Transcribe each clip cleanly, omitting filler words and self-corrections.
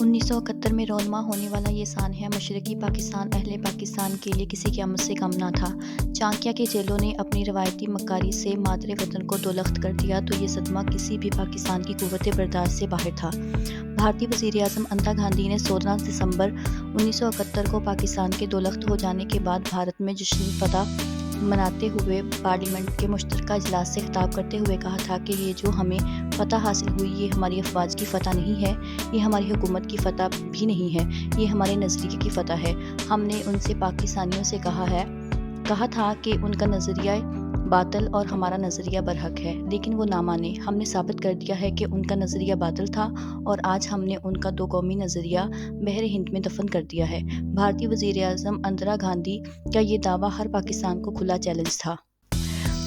1971 میں رونما ہونے والا یہ سانحہ مشرقی پاکستان اہل پاکستان کے لیے کسی قیامت سے کم نہ تھا۔ چانکیہ کے چیلوں نے اپنی روایتی مکاری سے مادر وطن کو دولخت کر دیا تو یہ صدمہ کسی بھی پاکستان کی قوت برداشت سے باہر تھا۔ بھارتی وزیر اعظم اندرا گاندھی نے 16 دسمبر 1971 کو پاکستان کے دولخت ہو جانے کے بعد بھارت میں جشن فتح مناتے ہوئے پارلیمنٹ کے مشترکہ اجلاس سے خطاب کرتے ہوئے کہا تھا کہ یہ جو ہمیں فتح حاصل ہوئی یہ ہماری افواج کی فتح نہیں ہے، یہ ہماری حکومت کی فتح بھی نہیں ہے، یہ ہمارے نظریے کی فتح ہے۔ ہم نے ان سے پاکستانیوں سے کہا تھا کہ ان کا نظریہ باطل اور ہمارا نظریہ برحق ہے، لیکن وہ نہ مانے۔ ہم نے ثابت کر دیا ہے کہ ان کا نظریہ باطل تھا اور آج ہم نے ان کا دو قومی نظریہ بحر ہند میں دفن کر دیا ہے۔ بھارتی وزیر اعظم اندرا گاندھی کا یہ دعویٰ ہر پاکستان کو کھلا چیلنج تھا۔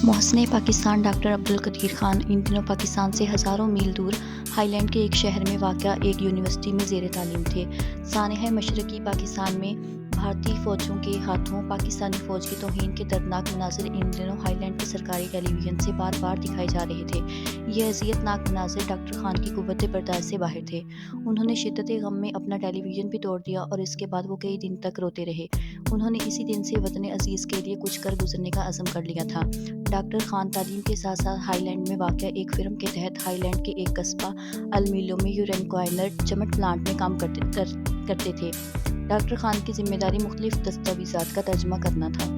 محسن پاکستان ڈاکٹر عبدالقدیر خان ان دنوں پاکستان سے ہزاروں میل دور ہائی لینڈ کے ایک شہر میں واقع ایک یونیورسٹی میں زیر تعلیم تھے۔ سانحہ مشرقی پاکستان میں بھارتی فوجیوں کے ہاتھوں پاکستانی فوج کی توہین کے دردناک مناظر ان دنوں ہائی لینڈ کے سرکاری ٹیلی ویژن سے بار بار دکھائے جا رہے تھے۔ یہ اذیت ناک مناظر ڈاکٹر خان کی قوت برداشت سے باہر تھے۔ انہوں نے شدت غم میں اپنا ٹیلی ویژن بھی توڑ دیا اور اس کے بعد وہ کئی دن تک روتے رہے۔ انہوں نے اسی دن سے وطن عزیز کے لیے کچھ کر گزرنے کا عزم کر لیا تھا۔ ڈاکٹر خان تعلیم کے ساتھ ساتھ ہائی لینڈ میں واقع ایک فرم کے تحت ہائی لینڈ کے ایک قصبہ المیلو میں یورین کوائنر چمٹ پلانٹ میں کام کرتے تھے۔ ڈاکٹر خان کی ذمہ داری مختلف دستاویزات کا ترجمہ کرنا تھا۔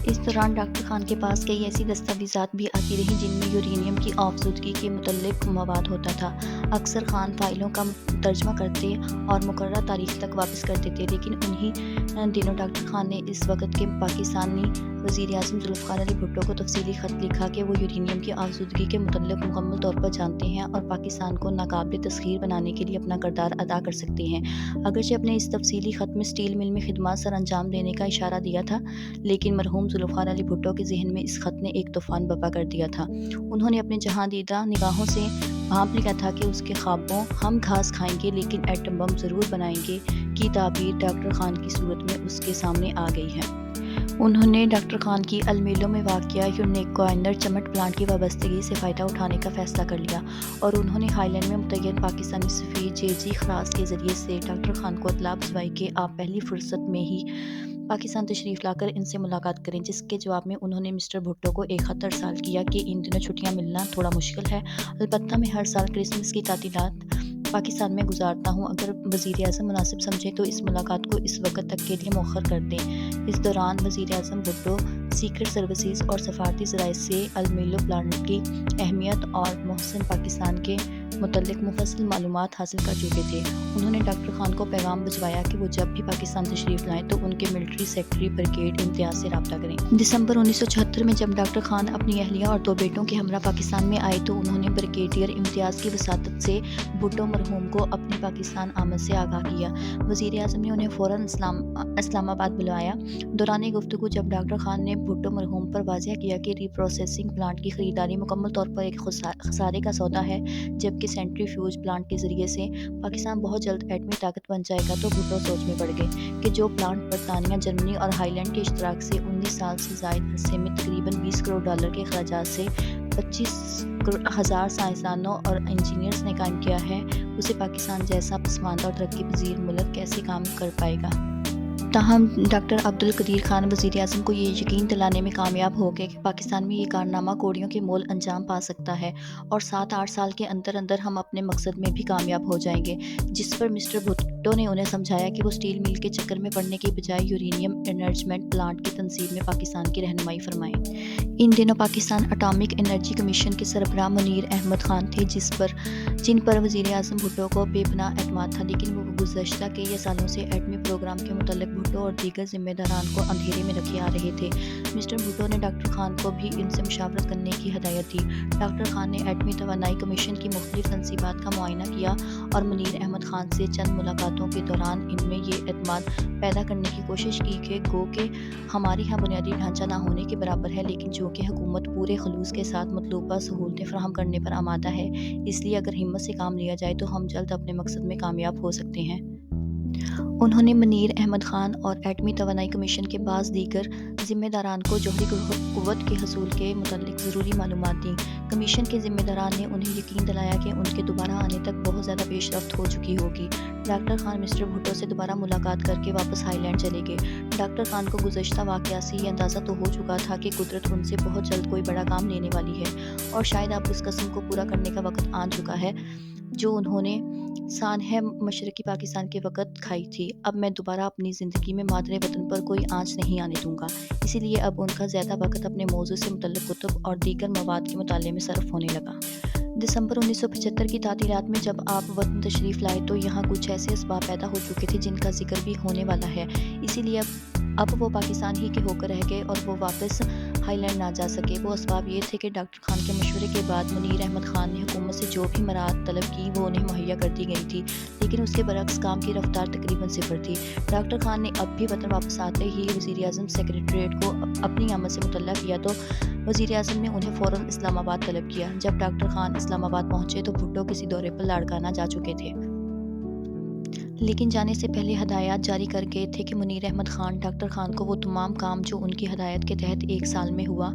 اس دوران ڈاکٹر خان کے پاس کئی ایسی دستاویزات بھی آتی رہیں جن میں یورینیم کی آفزودگی کے متعلق مواد ہوتا تھا۔ اکثر خان فائلوں کا ترجمہ کرتے اور مقررہ تاریخ تک واپس کرتے تھے، لیکن انہی دنوں ڈاکٹر خان نے اس وقت کے پاکستانی وزیر اعظم ذوالفقار علی بھٹو کو تفصیلی خط لکھا کہ وہ یورینیم کی آفزودگی کے متعلق مکمل طور پر جانتے ہیں اور پاکستان کو ناقابل تسخیر بنانے کے لیے اپنا کردار ادا کر سکتے ہیں۔ اگرچہ اپنے اس تفصیلی خط میں سٹیل مل میں خدمات سر انجام دینے کا اشارہ دیا تھا، لیکن مرحوم ذوالفقار علی بھٹو کے ذہن میں اس خط نے ایک طوفان برپا کر دیا تھا۔ انہوں نے اپنے جہاں دیدہ نگاہوں سے بھانپ لیا تھا کہ اس کے خوابوں "ہم گھاس کھائیں گے لیکن ایٹم بم ضرور بنائیں گے" کی تعبیر ڈاکٹر خان کی صورت میں اس کے سامنے آ گئی ہے۔ انہوں نے ڈاکٹر خان کی المیلو میں واقع یورین کوائنر چمٹ پلانٹ کی وابستگی سے فائدہ اٹھانے کا فیصلہ کر لیا اور انہوں نے ہائی لینڈ میں متعین پاکستانی سفیر جے خراس کے ذریعے سے ڈاکٹر خان کو اطلاع بھجوائی کہ آپ پہلی فرصت میں ہی پاکستان تشریف لا کر ان سے ملاقات کریں، جس کے جواب میں انہوں نے مسٹر بھٹو کو ایک خط ارسال کیا کہ ان دنوں چھٹیاں ملنا تھوڑا مشکل ہے، البتہ میں ہر سال کرسمس کی تعطیلات پاکستان میں گزارتا ہوں، اگر وزیر اعظم مناسب سمجھیں تو اس ملاقات کو اس وقت تک کے لیے مؤخر کر دیں۔ اس دوران وزیر اعظم بھٹو سیکرٹ سروسز اور سفارتی ذرائع سے المیلو پلانٹ کی اہمیت اور محسن پاکستان کے متعلق مفصل معلومات حاصل کر چکے تھے۔ انہوں نے ڈاکٹر خان کو پیغام بھجوایا کہ وہ جب بھی پاکستان تشریف لائیں تو ان کے ملٹری سیکرٹری بریگیڈ امتیاز سے رابطہ کریں۔ دسمبر 1976 میں جب ڈاکٹر خان اپنی اہلیہ اور دو بیٹوں کے ہمراہ پاکستان میں آئے تو انہوں نے بریگیڈیئر امتیاز کی وساطت سے بھٹو مرحوم کو اپنی پاکستان آمد سے آگاہ کیا۔ وزیر اعظم نے انہیں فوراً اسلام آباد بلایا۔ دوران گفتگو جب ڈاکٹر خان نے بھٹو مرحوم پر واضح کیا کہ ری پروسیسنگ پلانٹ کی خریداری مکمل طور پر ایک خسارے کا سودا ہے، جبکہ سینٹری فیوج پلانٹ کے ذریعے سے پاکستان بہت جلد ایٹمی طاقت بن جائے گا، تو بھٹو سوچ میں پڑ گئے کہ جو پلانٹ برطانیہ، جرمنی اور ہائی لینڈ کے اشتراک سے 19 سال سے زائد عرصے میں تقریباً $20 کروڑ کے اخراجات سے 25,000 سائنسدانوں اور انجینئرز نے قائم کیا ہے، اسے پاکستان جیسا پسماندہ اور ترقی پذیر ملک کیسے کام کر پائے گا۔ تاہم ڈاکٹر عبدالقدیر خان وزیر اعظم کو یہ یقین دلانے میں کامیاب ہو گئے کہ پاکستان میں یہ کارنامہ کوڑیوں کے مول انجام پا سکتا ہے اور 7-8 سال کے اندر اندر ہم اپنے مقصد میں بھی کامیاب ہو جائیں گے، جس پر مسٹر بھٹو نے انہیں سمجھایا کہ وہ سٹیل مل کے چکر میں پڑنے کے بجائے یورینیم انرجمنٹ پلانٹ کی تنصیب میں پاکستان کی رہنمائی فرمائیں۔ ان دنوں پاکستان اٹامک انرجی کمیشن کے سربراہ منیر احمد خان تھے، جن پر وزیر اعظم بھٹو کو بے پناہ اعتماد تھا، لیکن وہ گزشتہ کئی سالوں سے ایٹمی پروگرام کے متعلق بھٹو اور دیگر ذمہ داران کو اندھیرے میں رکھے آ رہے تھے۔ مسٹر بھٹو نے ڈاکٹر خان کو بھی ان سے مشاورت کرنے کی ہدایت دی۔ ڈاکٹر خان نے ایٹمی توانائی کمیشن کی مختلف تنصیبات کا معائنہ کیا اور منیر احمد خان سے چند ملاقاتوں کے دوران ان میں یہ اعتماد پیدا کرنے کی کوشش کی کہ گو کہ ہمارے ہاں بنیادی ڈھانچہ نہ ہونے کے برابر ہے، لیکن چونکہ حکومت پورے خلوص کے ساتھ مطلوبہ سہولتیں فراہم کرنے پر آمادہ ہے، اس لیے اگر ہمت سے کام لیا جائے تو ہم جلد اپنے مقصد میں کامیاب ہو سکتے ہیں۔ انہوں نے منیر احمد خان اور ایٹمی توانائی کمیشن کے بعض دیگر ذمہ داران کو جوہری قوت کے حصول کے متعلق ضروری معلومات دیں۔ کمیشن کے ذمہ داران نے انہیں یقین دلایا کہ ان کے دوبارہ آنے تک بہت زیادہ پیش رفت ہو چکی ہوگی۔ ڈاکٹر خان مسٹر بھٹو سے دوبارہ ملاقات کر کے واپس ہائی لینڈ چلے گئے۔ ڈاکٹر خان کو گزشتہ واقعات سے یہ اندازہ تو ہو چکا تھا کہ قدرت ان سے بہت جلد کوئی بڑا کام لینے والی ہے، اور شاید اب اس قسم کو پورا کرنے کا وقت آن چکا ہے جو انہوں نے سانحہ مشرقی پاکستان کے وقت کھائی تھی۔ اب میں دوبارہ اپنی زندگی میں مادر وطن پر کوئی آنچ نہیں آنے دوں گا، اسی لیے اب ان کا زیادہ وقت اپنے موضوع سے متعلق کتب اور دیگر مواد کے مطالعے میں صرف ہونے لگا۔ دسمبر 1975 کی تعطیلات میں جب آپ وطن تشریف لائے تو یہاں کچھ ایسے اسباب پیدا ہو چکے تھے جن کا ذکر بھی ہونے والا ہے، اسی لیے اب وہ پاکستان ہی کے ہو کر رہ گئے اور وہ واپس ہائی لینڈ نہ جا سکے۔ وہ اسباب یہ تھے کہ ڈاکٹر خان کے مشورے کے بعد منیر احمد خان نے حکومت سے جو بھی مراعات طلب کی وہ انہیں مہیا کر دی گئی تھی، لیکن اس کے برعکس کام کی رفتار تقریباً صفر تھی۔ ڈاکٹر خان نے اب بھی وطن واپس آتے ہی وزیر اعظم سیکریٹریٹ کو اپنی آمد سے مطلع کیا تو وزیر اعظم نے انہیں فوراً اسلام آباد طلب کیا۔ جب ڈاکٹر خان اسلام آباد پہنچے تو بھٹو کسی دورے پر لاڑکانہ جا چکے تھے، لیکن جانے سے پہلے ہدایات جاری کر گئے تھے کہ منیر احمد خان ڈاکٹر خان کو وہ تمام کام جو ان کی ہدایت کے تحت ایک سال میں ہوا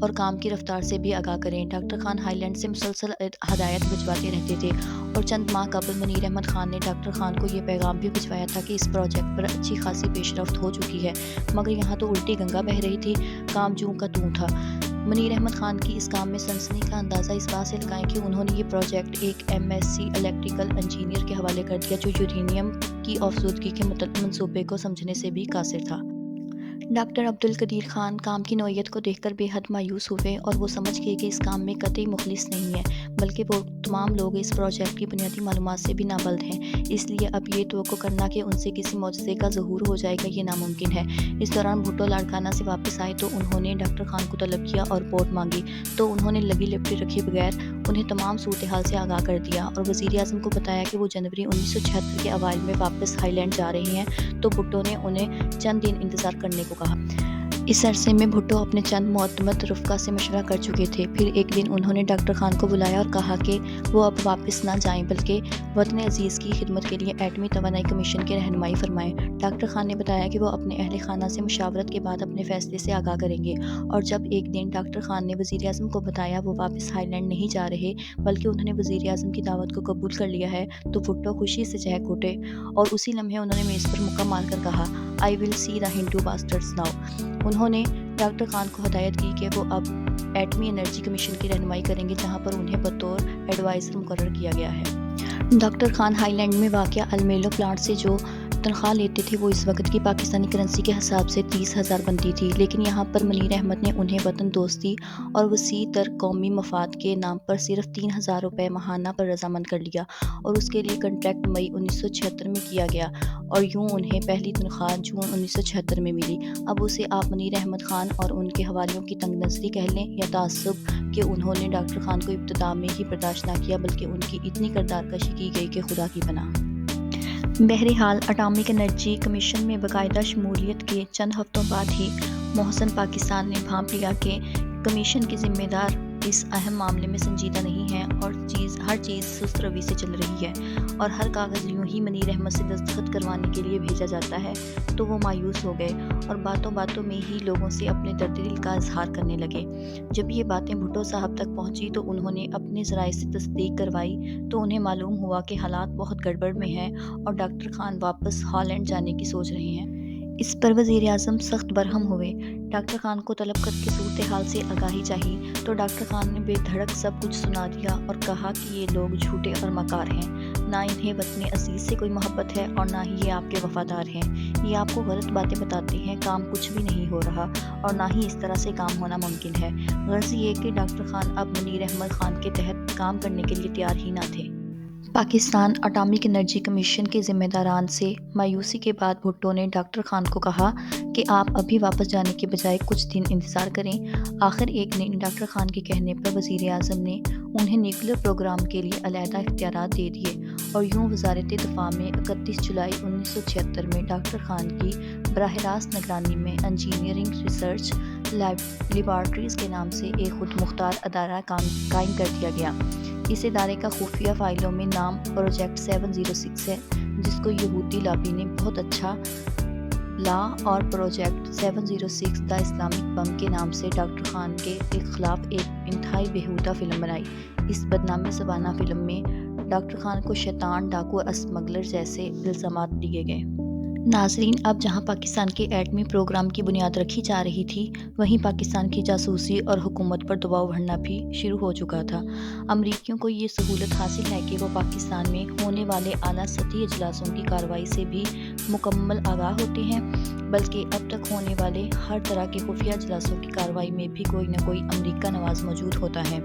اور کام کی رفتار سے بھی آگاہ کریں۔ ڈاکٹر خان ہائی لینڈ سے مسلسل ہدایت بھجواتے رہتے تھے، اور چند ماہ قبل منیر احمد خان نے ڈاکٹر خان کو یہ پیغام بھی بھجوایا تھا کہ اس پروجیکٹ پر اچھی خاصی پیش رفت ہو چکی ہے، مگر یہاں تو الٹی گنگا بہہ رہی تھی، کام جوں کا توں تھا۔ منیر احمد خان کی اس کام میں سنسنی کا اندازہ اس بات سے لگائیں کہ انہوں نے یہ پروجیکٹ ایک MSc الیکٹریکل انجینئر کے حوالے کر دیا جو یورینیم کی افزودگی کے منصوبے کو سمجھنے سے بھی قاصر تھا۔ ڈاکٹر عبدالقدیر خان کام کی نوعیت کو دیکھ کر بے حد مایوس ہوئے اور وہ سمجھ گئے کہ اس کام میں قطعی مخلص نہیں ہے، بلکہ وہ تمام لوگ اس پروجیکٹ کی بنیادی معلومات سے بھی نابلد ہیں، اس لیے اب یہ توقع کرنا کہ ان سے کسی معجزے کا ظہور ہو جائے گا یہ ناممکن ہے۔ اس دوران بھٹو لاڑکانہ سے واپس آئے تو انہوں نے ڈاکٹر خان کو طلب کیا اور رپورٹ مانگی، تو انہوں نے لگی لپٹی رکھے بغیر انہیں تمام صورتحال سے آگاہ کر دیا اور وزیر اعظم کو بتایا کہ وہ جنوری 1976 کے اوائل میں واپس ہائی لینڈ جا رہے ہیں، تو بھٹو نے انہیں چند دن انتظار کرنے کو کہا۔ اس عرصے میں بھٹو اپنے چند معتمد رفقا سے مشورہ کر چکے تھے۔ پھر ایک دن انہوں نے ڈاکٹر خان کو بلایا اور کہا کہ وہ اب واپس نہ جائیں بلکہ وطن عزیز کی خدمت کے لیے ایٹمی توانائی کمیشن کی رہنمائی فرمائیں۔ ڈاکٹر خان نے بتایا کہ وہ اپنے اہل خانہ سے مشاورت کے بعد اپنے فیصلے سے آگاہ کریں گے، اور جب ایک دن ڈاکٹر خان نے وزیر اعظم کو بتایا وہ واپس ہائی لینڈ نہیں جا رہے بلکہ انہوں نے وزیر اعظم کی دعوت کو قبول کر لیا ہے، تو بھٹو خوشی سے چہک اٹھے اور اسی لمحے انہوں نے میز پر مکہ مار کر کہا، "I will see the Hindu bastards now." انہوں نے ڈاکٹر خان کو ہدایت کی کہ وہ اب ایٹمی انرجی کمیشن کی رہنمائی کریں گے جہاں پر انہیں بطور ایڈوائزر مقرر کیا گیا ہے۔ ڈاکٹر خان ہائی لینڈ میں واقع المیلو پلانٹ سے جو تنخواہ لیتے تھے وہ اس وقت کی پاکستانی کرنسی کے حساب سے 30,000 بنتی تھی، لیکن یہاں پر منیر احمد نے انہیں وطن دوستی اور وسیع تر قومی مفاد کے نام پر صرف 3,000 روپے ماہانہ پر رضامند کر لیا، اور اس کے لیے کنٹریکٹ مئی 1976 میں کیا گیا، اور یوں انہیں پہلی تنخواہ جون 1976 میں ملی۔ اب اسے آپ منیر احمد خان اور ان کے حوالیوں کی تنگ نظری کہہ لیں یا تعصب کہ انہوں نے ڈاکٹر خان کو ابتدا میں ہی برداشت نہ کیا بلکہ ان کی اتنی کردار کشی کی گئی کہ خدا کی پناہ۔ بہرحال اٹامک انرجی کمیشن میں باقاعدہ شمولیت کے چند ہفتوں بعد ہی محسن پاکستان نے بھانپ لیا کہ کمیشن کے ذمہ دار اس اہم معاملے میں سنجیدہ نہیں ہیں اور ہر چیز سست روی سے چل رہی ہے، اور ہر کاغذ یوں ہی منیر احمد سے دستخط کروانے کے لیے بھیجا جاتا ہے، تو وہ مایوس ہو گئے اور باتوں باتوں میں ہی لوگوں سے اپنے درد دل کا اظہار کرنے لگے۔ جب یہ باتیں بھٹو صاحب تک پہنچی تو انہوں نے اپنے ذرائع سے تصدیق کروائی تو انہیں معلوم ہوا کہ حالات بہت گڑبڑ میں ہیں اور ڈاکٹر خان واپس ہالینڈ جانے کی سوچ رہے ہیں۔ اس پر وزیر اعظم سخت برہم ہوئے۔ ڈاکٹر خان کو طلب کر کے صورتحال سے آگاہی چاہیے، تو ڈاکٹر خان نے بے دھڑک سب کچھ سنا دیا اور کہا کہ یہ لوگ جھوٹے اور مکار ہیں، نہ انہیں وطن عزیز سے کوئی محبت ہے اور نہ ہی یہ آپ کے وفادار ہیں، یہ آپ کو غلط باتیں بتاتے ہیں، کام کچھ بھی نہیں ہو رہا اور نہ ہی اس طرح سے کام ہونا ممکن ہے۔ غرض یہ کہ ڈاکٹر خان اب منیر احمد خان کے تحت کام کرنے کے لیے تیار ہی نہ تھے۔ پاکستان اٹامک انرجی کمیشن کے ذمہ داران سے مایوسی کے بعد بھٹو نے ڈاکٹر خان کو کہا کہ آپ ابھی واپس جانے کے بجائے کچھ دن انتظار کریں۔ آخر ایک دن ڈاکٹر خان کے کہنے پر وزیر اعظم نے انہیں نیوکلیر پروگرام کے لیے علیحدہ اختیارات دے دیے، اور یوں وزارت دفاع میں 31 جولائی 1976 میں ڈاکٹر خان کی براہ راست نگرانی میں انجینئرنگ ریسرچ لیبارٹریز کے نام سے ایک خود مختار ادارہ قائم کر دیا گیا۔ اس ادارے کا خفیہ فائلوں میں نام پروجیکٹ 706 ہے، جس کو یہودی لابی نے بہت اچھا لا اور پروجیکٹ 706 دا اسلامک بم کے نام سے ڈاکٹر خان کے خلاف ایک انتہائی بیہودہ فلم بنائی۔ اس بدنام زبانہ فلم میں ڈاکٹر خان کو شیطان، ڈاکو اور اسمگلر جیسے الزامات دیے گئے۔ ناظرین، اب جہاں پاکستان کے ایٹمی پروگرام کی بنیاد رکھی جا رہی تھی، وہیں پاکستان کی جاسوسی اور حکومت پر دباؤ بڑھنا بھی شروع ہو چکا تھا۔ امریکیوں کو یہ سہولت حاصل ہے کہ وہ پاکستان میں ہونے والے اعلیٰ سطحی اجلاسوں کی کارروائی سے بھی مکمل آگاہ ہوتے ہیں، بلکہ اب تک ہونے والے ہر طرح کے خفیہ اجلاسوں کی کارروائی میں بھی کوئی نہ کوئی امریکہ نواز موجود ہوتا ہے۔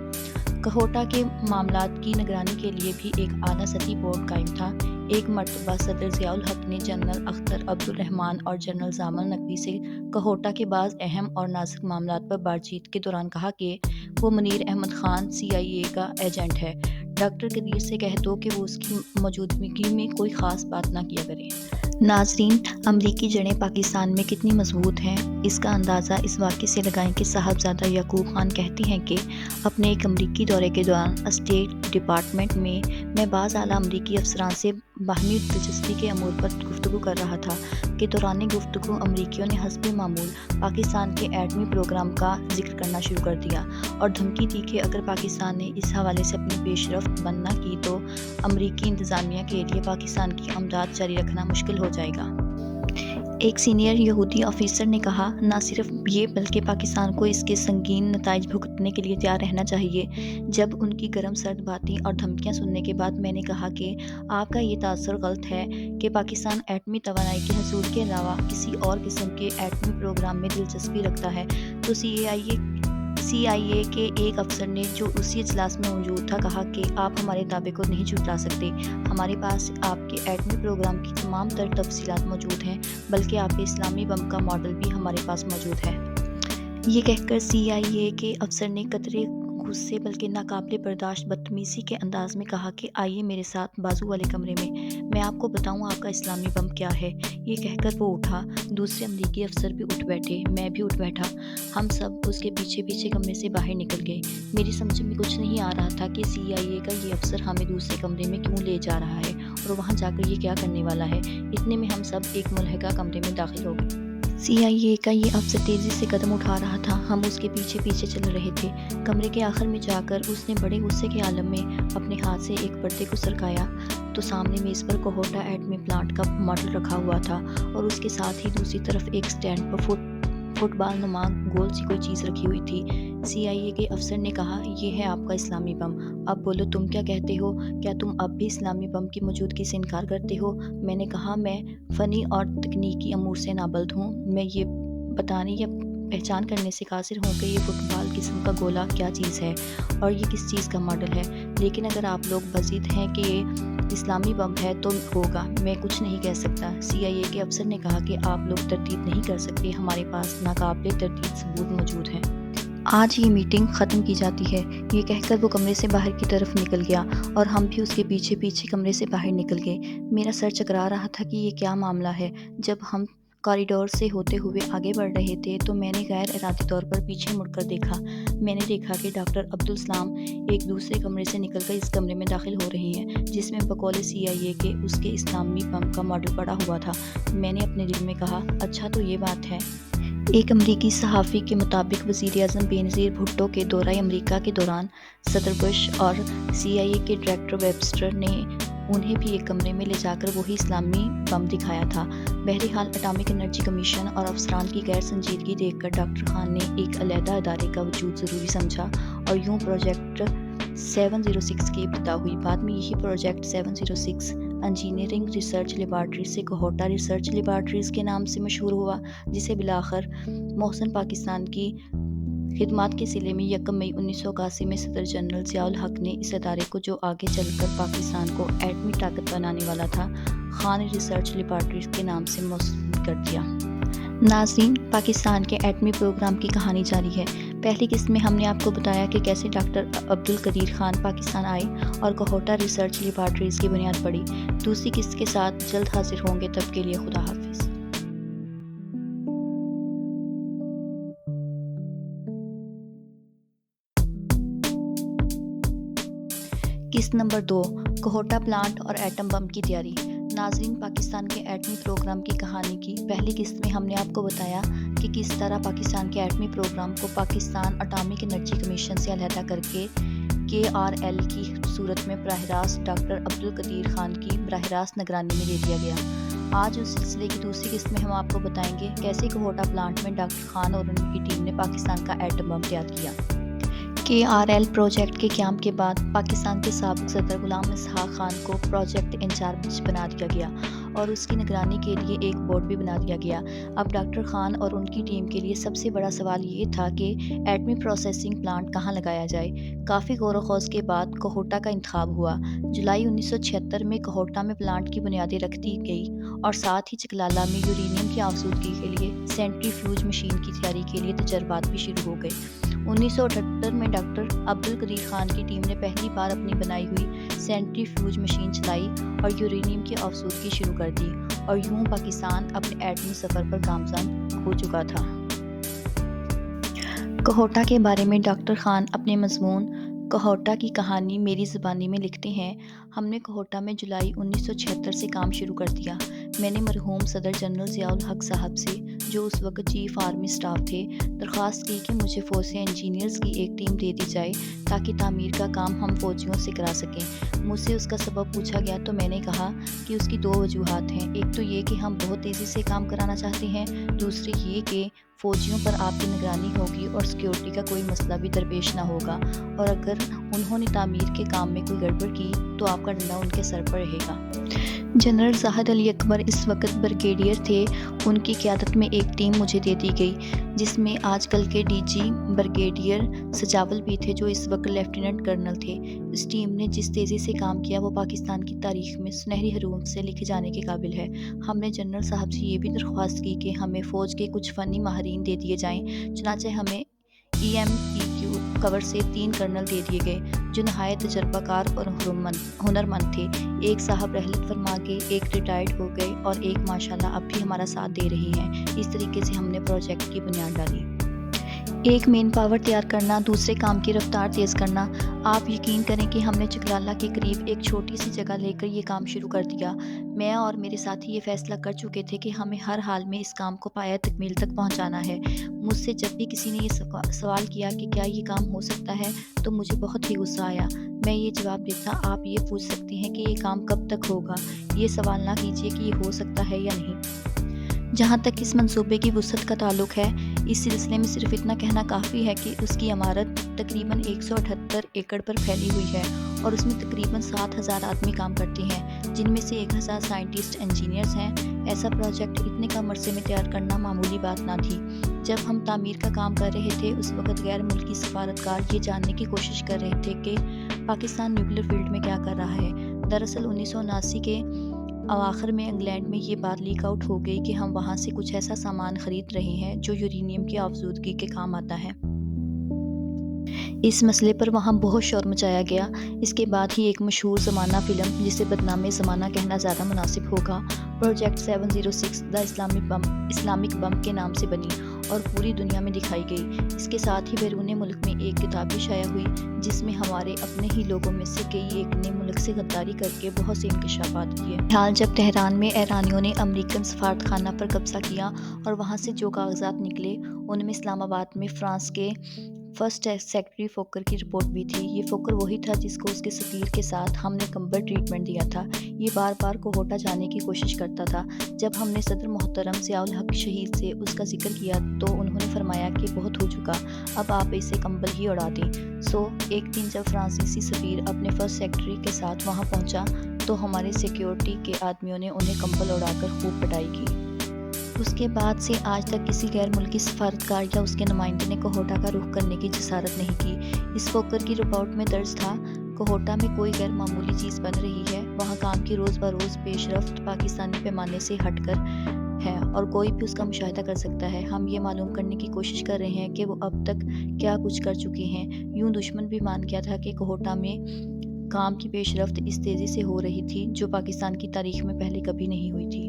کہوٹہ کے معاملات کی نگرانی کے لیے بھی ایک اعلیٰ سطحی بورڈ قائم تھا۔ ایک مرتبہ صدر ضیاء الحق نے جنرل اختر عبدالرحمان اور جنرل زامل نقوی سے کہوٹہ کے بعض اہم اور نازک معاملات پر بات چیت کے دوران کہا کہ وہ منیر احمد خان CIA کا ایجنٹ ہے۔ ڈاکٹر قدیر سے کہہ دو کہ وہ اس کی موجودگی میں کوئی خاص بات نہ کیا کرے۔ ناظرین، امریکی جڑیں پاکستان میں کتنی مضبوط ہیں، اس کا اندازہ اس واقعے سے لگائیں کہ صاحبزادہ یعقوب خان کہتے ہیں کہ اپنے ایک امریکی دورے کے دوران اسٹیٹ ڈپارٹمنٹ میں بعض اعلیٰ امریکی افسران سے باہمی دلچسپی کے امور پر گفتگو کر رہا تھا کہ دوران گفتگو امریکیوں نے حسب معمول پاکستان کے ایٹمی پروگرام کا ذکر کرنا شروع کر دیا اور دھمکی دی کہ اگر پاکستان نے اس حوالے سے اپنی پیش رفت بند نہ کی تو امریکی انتظامیہ کے لیے پاکستان کی امداد جاری رکھنا مشکل ہو جائے گا۔ ایک سینئر یہودی آفیسر نے کہا، نہ صرف یہ بلکہ پاکستان کو اس کے سنگین نتائج بھگتنے کے لیے تیار رہنا چاہیے۔ جب ان کی گرم سرد باتیں اور دھمکیاں سننے کے بعد میں نے کہا کہ آپ کا یہ تاثر غلط ہے کہ پاکستان ایٹمی توانائی کے حصول کے علاوہ کسی اور قسم کے ایٹمی پروگرام میں دلچسپی رکھتا ہے، تو CIA کے ایک افسر نے جو اسی اجلاس میں موجود تھا کہا کہ آپ ہمارے دعوے کو نہیں جھٹلا سکتے، ہمارے پاس آپ کے ایٹمی پروگرام کی تمام تر تفصیلات موجود ہیں، بلکہ آپ کے اسلامی بم کا ماڈل بھی ہمارے پاس موجود ہے۔ یہ کہہ کر CIA کے افسر نے قطرے غصے بلکہ ناقابل برداشت بدتمیزی کے انداز میں کہا کہ آئیے میرے ساتھ بازو والے کمرے میں آپ کو بتاؤں آپ کا اسلامی بم کیا ہے۔ یہ کہہ کر وہ اٹھا، دوسرے امریکی افسر بھی اٹھ بیٹھے، میں بھی اٹھ بیٹھا، ہم سب اس کے پیچھے کمرے سے باہر نکل گئے۔ میری سمجھ میں کچھ نہیں آ رہا تھا کہ CIA کا یہ افسر ہمیں دوسرے کمرے میں کیوں لے جا رہا ہے اور وہاں جا کر یہ کیا کرنے والا ہے۔ اتنے میں ہم سب ایک ملحقہ کمرے میں داخل ہو گئے۔ CIA کا یہ افسر تیزی سے قدم اٹھا رہا تھا، ہم اس کے پیچھے چل رہے تھے۔ کمرے کے آخر میں جا کر اس نے بڑے غصے کے عالم میں اپنے ہاتھ سے ایک پردے کو سرکایا تو سامنے میز پر کہوٹہ ایٹمی پلانٹ کا ماڈل رکھا ہوا تھا اور اس کے ساتھ ہی دوسری طرف ایک سٹینڈ پر فٹ بال نما گول سی کوئی چیز رکھی ہوئی تھی۔ CIA کے افسر نے کہا، یہ ہے آپ کا اسلامی بم، اب بولو تم کیا کہتے ہو، کیا تم اب بھی اسلامی بم کی موجودگی سے انکار کرتے ہو؟ میں نے کہا، میں فنی اور تکنیکی امور سے نابلد ہوں، میں یہ بتانے یا پہچان کرنے سے قاصر ہوں کہ یہ فٹ بال قسم کا گولا کیا چیز ہے اور یہ کس چیز کا ماڈل ہے، لیکن اگر آپ لوگ بضد ہیں کہ یہ اسلامی بم ہے تو ہوگا، میں کچھ نہیں کہہ سکتا۔ CIA کے افسر نے کہا کہ آپ لوگ تردید نہیں کر سکتے، ہمارے پاس ناقابل تردید ثبوت موجود ہیں۔ آج یہ میٹنگ ختم کی جاتی ہے۔ یہ کہہ کر وہ کمرے سے باہر کی طرف نکل گیا اور ہم بھی اس کے پیچھے کمرے سے باہر نکل گئے۔ میرا سر چکرا رہا تھا کہ یہ کیا معاملہ ہے۔ جب ہم کوریڈور سے ہوتے ہوئے آگے بڑھ رہے تھے تو میں نے غیر ارادی طور پر پیچھے مڑ کر دیکھا۔ میں نے دیکھا کہ ڈاکٹر عبدالسلام ایک دوسرے کمرے سے نکل کر اس کمرے میں داخل ہو رہے ہیں جس میں بقول CIA کے اس کے اسلامی بم کا ماڈل پڑا ہوا تھا۔ میں نے اپنے دل میں کہا، اچھا تو یہ بات ہے۔ ایک امریکی صحافی کے مطابق وزیر اعظم بینظیر بھٹو کے دورہ امریکہ کے دوران صدر بش اور CIA کے ڈائریکٹر ویبسٹر نے انہیں بھی ایک کمرے میں لے جا کر وہی اسلامی بم دکھایا تھا۔ بہرحال اٹامک انرجی کمیشن اور افسران کی غیر سنجیدگی دیکھ کر ڈاکٹر خان نے ایک علیحدہ ادارے کا وجود ضروری سمجھا اور یوں پروجیکٹ 706 کی ابتدا ہوئی۔ بعد میں یہی پروجیکٹ 706 انجینئرنگ ریسرچ لیبارٹریز سے کہوٹہ ریسرچ لیبارٹریز کے نام سے مشہور ہوا، جسے بالآخر محسن پاکستان کی خدمات کے صلے میں 1 مئی 1981 میں صدر جنرل ضیاء الحق نے اس ادارے کو جو آگے چل کر پاکستان کو ایٹمی طاقت بنانے والا تھا، خان ریسرچ لیبارٹریز کے نام سے موسوم کر دیا۔ ناظرین، پاکستان کے ایٹمی پروگرام کی کہانی جاری ہے۔ پہلی قسط میں ہم نے آپ کو بتایا کہ کیسے ڈاکٹر عبدالقدیر خان پاکستان آئے اور کہوٹہ ریسرچ لیبارٹریز کی بنیاد پڑی۔ دوسری قسط کے ساتھ جلد حاضر ہوں گے، تب کے لیے خدا حافظ۔ قسط نمبر 2، کہوٹہ پلانٹ اور ایٹم بم کی تیاری۔ ناظرین، پاکستان کے ایٹمی پروگرام کی کہانی کی پہلی قسط میں ہم نے آپ کو بتایا کہ کس طرح پاکستان کے ایٹمی پروگرام کو پاکستان اٹامک انرجی کمیشن سے علیحدہ کر کے KRL کی صورت میں براہ راست ڈاکٹر عبدالقدیر خان کی براہ راست نگرانی میں دے دیا گیا۔ آج اس سلسلے کی دوسری قسط میں ہم آپ کو بتائیں گے کیسے کوہوٹا پلانٹ میں ڈاکٹر خان اور ان کی ٹیم نے پاکستان کا ایٹم بم تیار کیا۔ KRL پروجیکٹ کے قیام کے بعد پاکستان کے سابق صدر غلام اسحاق خان کو پروجیکٹ انچارج بنا دیا گیا اور اس کی نگرانی کے لیے ایک بورڈ بھی بنا دیا گیا۔ اب ڈاکٹر خان اور ان کی ٹیم کے لیے سب سے بڑا سوال یہ تھا کہ ایٹمی پروسیسنگ پلانٹ کہاں لگایا جائے۔ کافی غور و خوض کے بعد کوہوٹا کا انتخاب ہوا۔ جولائی 1976 میں کوہوٹا میں پلانٹ کی بنیادیں رکھ دی گئی اور ساتھ ہی چکلالہ میں یورینیم کی آسودگی کے لیے سینٹریفیوج مشین کی تیاری کے لیے تجربات بھی شروع ہو گئے۔ 1978 میں ڈاکٹر عبدالقدیر خان کی ٹیم نے پہلی بار اپنی بنائی ہوئی سینٹریفیوج مشین چلائی اور یورینیم کی آسودگی شروع کر دی، اور یوں پاکستان اپنے ایٹمی سفر پر گامزن ہو چکا تھا۔ کوہوٹا کے بارے میں ڈاکٹر خان اپنے مضمون کوہوٹا کی کہانی میری زبانی میں لکھتے ہیں: ہم نے کوہوٹا میں جولائی 1976 سے کام شروع کر دیا۔ میں نے مرحوم صدر جنرل ضیاء الحق صاحب سے، جو اس وقت چیف آرمی اسٹاف تھے، درخواست کی کہ مجھے فوج سے انجینئرز کی ایک ٹیم دے دی جائے تاکہ تعمیر کا کام ہم فوجیوں سے کرا سکیں۔ مجھ سے اس کا سبب پوچھا گیا تو میں نے کہا کہ اس کی دو وجوہات ہیں۔ ایک تو یہ کہ ہم بہت تیزی سے کام کرانا چاہتے ہیں، دوسری یہ کہ فوجیوں پر آپ کی نگرانی ہوگی اور سیکیورٹی کا کوئی مسئلہ بھی درپیش نہ ہوگا، اور اگر انہوں نے تعمیر کے کام میں کوئی گڑبڑ کی تو آپ کا ڈنڈا ان کے سر پر رہے گا۔ جنرل زاہد علی اکبر اس وقت بریگیڈیئر تھے۔ ان کی قیادت میں ایک ٹیم مجھے دے دی گئی جس میں آج کل کے DG بریگیڈیئر سجاول بھی تھے، جو اس وقت لیفٹیننٹ کرنل تھے۔ اس ٹیم نے جس تیزی سے کام کیا وہ پاکستان کی تاریخ میں سنہری حروف سے لکھے جانے کے قابل ہے۔ ہم نے جنرل صاحب سے یہ بھی درخواست کی کہ ہمیں فوج کے کچھ فنی ماہرین دے دیے جائیں، چنانچہ ہمیں EMEQ کور سے 3 کرنل دے دیے گئے جو نہایت تجربہ کار اور ہنرمند تھے۔ ایک صاحب رحلت فرما کے، ایک ریٹائرڈ ہو گئے اور ایک ماشاءاللہ اب بھی ہمارا ساتھ دے رہی ہیں۔ اس طریقے سے ہم نے پروجیکٹ کی بنیاد ڈالی۔ ایک مین پاور تیار کرنا، دوسرے کام کی رفتار تیز کرنا۔ آپ یقین کریں کہ ہم نے چکلالہ کے قریب ایک چھوٹی سی جگہ لے کر یہ کام شروع کر دیا۔ میں اور میرے ساتھی یہ فیصلہ کر چکے تھے کہ ہمیں ہر حال میں اس کام کو پایہ تکمیل تک پہنچانا ہے۔ مجھ سے جب بھی کسی نے یہ سوال کیا کہ کیا یہ کام ہو سکتا ہے تو مجھے بہت ہی غصہ آیا۔ میں یہ جواب دیتا: آپ یہ پوچھ سکتے ہیں کہ یہ کام کب تک ہوگا، یہ سوال نہ کیجیے کہ یہ ہو سکتا ہے یا نہیں۔ جہاں تک اس منصوبے کی وسعت کا تعلق ہے، اس سلسلے میں صرف اتنا کہنا کافی ہے کہ اس کی عمارت تقریباً 178 ایکڑ پر پھیلی ہوئی ہے اور اس میں تقریباً 7,000 آدمی کام کرتے ہیں، جن میں سے 1,000 سائنٹسٹ انجینئرز ہیں۔ ایسا پروجیکٹ اتنے کم عرصے میں تیار کرنا معمولی بات نہ تھی۔ جب ہم تعمیر کا کام کر رہے تھے، اس وقت غیر ملکی سفارتکار یہ جاننے کی کوشش کر رہے تھے کہ پاکستان نیوکلیر فیلڈ میں کیا کر رہا ہے۔ دراصل 1979 کے اواخر میں انگلینڈ میں یہ بات لیک آؤٹ ہو گئی کہ ہم وہاں سے کچھ ایسا سامان خرید رہے ہیں جو یورینیم کی آسودگی کے کام آتا ہے۔ اس مسئلے پر وہاں بہت شور مچایا گیا۔ اس کے بعد ہی ایک مشہور زمانہ فلم، جسے بدنام زمانہ کہنا زیادہ مناسب ہوگا، پروجیکٹ 706 دا اسلامک بم کے نام سے بنی اور پوری دنیا میں دکھائی گئی۔ اس کے ساتھ ہی بیرون ملک میں ایک کتاب بھی شائع ہوئی جس میں ہمارے اپنے ہی لوگوں میں سے کئی ایک نے ملک سے غداری کر کے بہت سے انکشافات کیے۔ حال جب تہران میں ایرانیوں نے امریکن سفارتخانہ پر قبضہ کیا اور وہاں سے جو کاغذات نکلے ان میں اسلام آباد میں فرانس کے فرسٹ سیکرٹری فوکر کی رپورٹ بھی تھی۔ یہ فوکر وہی تھا جس کو اس کے سفیر کے ساتھ ہم نے کمبر ٹریٹمنٹ دیا تھا۔ یہ بار بار کوہوٹا جانے کی کوشش کرتا تھا۔ جب ہم نے صدر محترم ضیاء الحق شہید سے اس کا ذکر کیا تو انہوں نے فرمایا کہ بہت ہو چکا، اب آپ اسے کمبل ہی اڑا دیں۔ ایک دن جب فرانسیسی سفیر اپنے فرسٹ سیکرٹری کے ساتھ وہاں پہنچا تو ہمارے سیکیورٹی کے آدمیوں نے انہیں کمبل اڑا کر خوب پٹائی کی۔ اس کے بعد سے آج تک کسی غیر ملکی سفارتکار یا اس کے نمائندے نے کوہوٹا کا رخ کرنے کی جسارت نہیں کی۔ اس فوکر کی رپورٹ میں درج تھا: کوہوٹا میں کوئی غیر معمولی چیز بن رہی ہے، وہاں کام کی روز بروز پیش رفت پاکستانی پیمانے سے ہٹ کر ہے اور کوئی بھی اس کا مشاہدہ کر سکتا ہے۔ ہم یہ معلوم کرنے کی کوشش کر رہے ہیں کہ وہ اب تک کیا کچھ کر چکے ہیں۔ یوں دشمن بھی مان گیا تھا کہ کوہوٹا میں کام کی پیش رفت اس تیزی سے ہو رہی تھی جو پاکستان کی تاریخ میں پہلے کبھی نہیں ہوئی تھی۔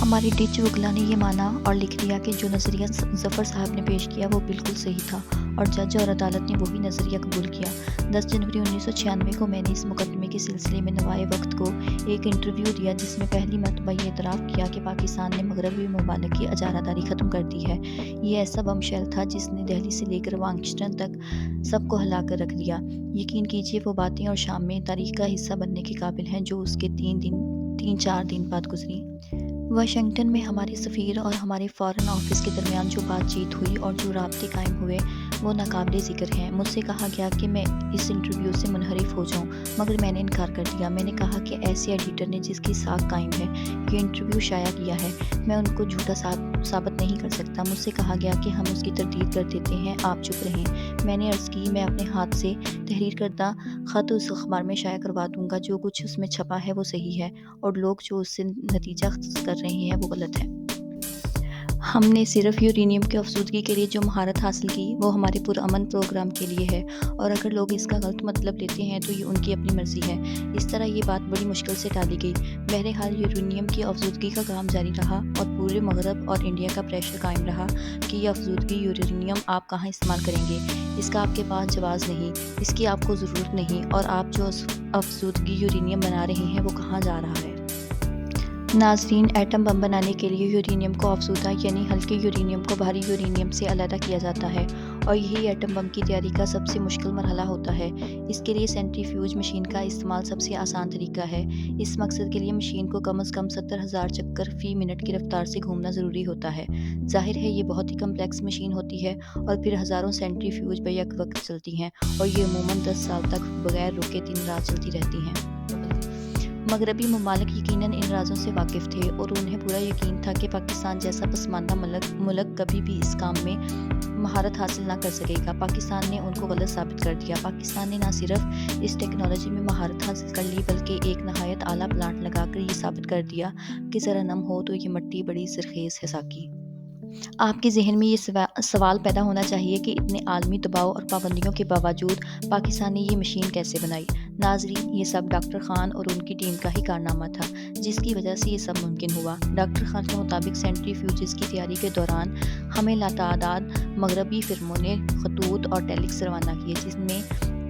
ہماری ڈچ وکلا نے یہ مانا اور لکھ دیا کہ جو نظریہ ظفر صاحب نے پیش کیا وہ بالکل صحیح تھا اور جج اور عدالت نے وہی نظریہ قبول کیا۔ 10 جنوری 1996 کو میں نے اس مقدمے کے سلسلے میں نوائے وقت کو ایک انٹرویو دیا جس میں پہلی مرتبہ یہ اعتراف کیا کہ پاکستان نے مغربی ممالک کی اجارہ داری ختم کر دی ہے۔ یہ ایسا بم شیل تھا جس نے دہلی سے لے کر واشنگٹن تک سب کو ہلا کر رکھ دیا۔ یقین کیجیے وہ باتیں اور شام میں تاریخ کا حصہ بننے کے قابل ہیں جو اس کے 3-4 دن بعد گزری۔ واشنگٹن میں ہمارے سفیر اور ہمارے فارن آفس کے درمیان جو بات چیت ہوئی اور جو رابطے قائم ہوئے وہ ناقابل ذکر ہیں۔ مجھ سے کہا گیا کہ میں اس انٹرویو سے منحرف ہو جاؤں مگر میں نے انکار کر دیا۔ میں نے کہا کہ ایسے ایڈیٹر نے جس کی ساکھ قائم ہے یہ انٹرویو شائع کیا ہے میں ان کو جھوٹا ثابت نہیں کر سکتا۔ مجھ سے کہا گیا کہ ہم اس کی تردید کر دیتے ہیں، آپ چپ رہیں۔ میں نے عرض کی میں اپنے ہاتھ سے تحریر کردہ خط اس اخبار میں شائع کروا دوں گا، جو کچھ اس میں چھپا ہے وہ صحیح ہے اور لوگ جو اس سے نتیجہ کر رہے ہیں وہ غلط ہے۔ ہم نے صرف یورینیم کی افزودگی کے لیے جو مہارت حاصل کی وہ ہمارے پرامن پروگرام کے لیے ہے اور اگر لوگ اس کا غلط مطلب لیتے ہیں تو یہ ان کی اپنی مرضی ہے۔ اس طرح یہ بات بڑی مشکل سے ٹالی گئی۔ بہرحال یورینیم کی افزودگی کا کام جاری رہا اور پورے مغرب اور انڈیا کا پریشر قائم رہا کہ یہ افزودگی یورینیم آپ کہاں استعمال کریں گے، اس کا آپ کے پاس جواز نہیں، اس کی آپ کو ضرورت نہیں اور آپ جو افزودگی یورینیم بنا رہے ہیں وہ کہاں جا رہا ہے۔ ناظرین، ایٹم بم بنانے کے لیے یورینیم کو افزودہ یعنی ہلکے یورینیم کو بھاری یورینیم سے علیحدہ کیا جاتا ہے اور یہی ایٹم بم کی تیاری کا سب سے مشکل مرحلہ ہوتا ہے۔ اس کے لیے سینٹریفیوج مشین کا استعمال سب سے آسان طریقہ ہے۔ اس مقصد کے لیے مشین کو کم از کم 70,000 چکر فی منٹ کی رفتار سے گھومنا ضروری ہوتا ہے۔ ظاہر ہے یہ بہت ہی کمپلیکس مشین ہوتی ہے اور پھر ہزاروں سینٹریفیوج بیک وقت چلتی ہیں اور یہ عموماً 10 سال تک بغیر رکے دن رات چلتی رہتی ہیں۔ مغربی ممالک یقیناً ان رازوں سے واقف تھے اور انہیں پورا یقین تھا کہ پاکستان جیسا پسماندہ ملک کبھی بھی اس کام میں مہارت حاصل نہ کر سکے گا۔ پاکستان نے ان کو غلط ثابت کر دیا۔ پاکستان نے نہ صرف اس ٹیکنالوجی میں مہارت حاصل کر لی بلکہ ایک نہایت اعلیٰ پلانٹ لگا کر یہ ثابت کر دیا کہ ذرا نم ہو تو یہ مٹی بڑی زرخیز ہے ساقی۔ آپ کے ذہن میں یہ سوال پیدا ہونا چاہیے کہ اتنے عالمی دباؤ اور پابندیوں کے باوجود پاکستان نے یہ مشین کیسے بنائی؟ ناظرین، یہ سب ڈاکٹر خان اور ان کی ٹیم کا ہی کارنامہ تھا جس کی وجہ سے یہ سب ممکن ہوا۔ ڈاکٹر خان کے مطابق سینٹریفیوجز کی تیاری کے دوران ہمیں لاتعداد مغربی فرموں نے خطوط اور ٹیلکس روانہ کیے جس میں